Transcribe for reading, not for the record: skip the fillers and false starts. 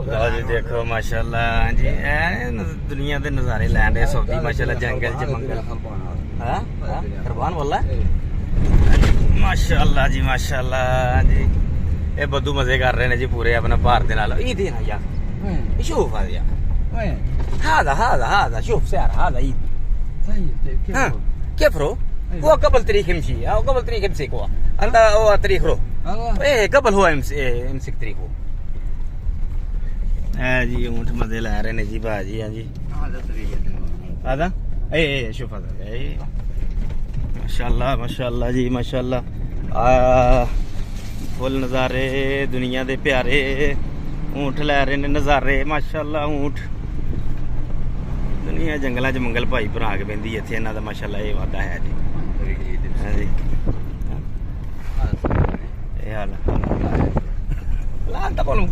ਲਓ ਜੀ ਦੇਖੋ ਮਾਸ਼ਾਅੱਲਾ ਜੀ ਦੁਨੀਆ ਦੇ ਨਜ਼ਾਰੇ ਲੈਣ ਦੇ ਸੌਦੀ ਮਾਸ਼ਾਅੱਲਾ ਜੰਗਲ ਚ ਮੰਗਲ ਹਾਂ ਕੁਰਬਾਨ ਵੱਲਾ ਮਾਸ਼ਾਅੱਲਾ ਜੀ ਮਾਸ਼ਾਅੱਲਾ ਜੀ ਇਹ ਬੱਦੂ ਮਜ਼ੇ ਕਰ ਰਹੇ ਨੇ ਜੀ ਪੂਰੇ ਆਪਣਾ ਭਾਰ ਦੇ ਨਾਲ ਇਹ ਦੇਣਾ ਯਾਰ شوف هذا يا هذا شوف سعر هذا عيد طيب ها كيف رو هو قبل تاريخ يمشي او قبل تاريخ يمسك هو انت هو تاريخ رو ايه قبل هو يمسك تاريخه जी ऊंट मजे ला रहे ने जी भाजी हाँ जी هذا ايه شوف هذا माशाल्लाह माशाल्लाह जी माशाल्लाह फुल नज़ारे दुनिया दे प्यारे ऊंट लै रहे ने नज़ारे माशाल्लाह ऊंट दुनिया जंगलों च मंगल भाई भरा के बहती इत्थे इन्हां दा माशाल्लाह ये वादा है जी हाँ जी ये हाल लांता बोलूं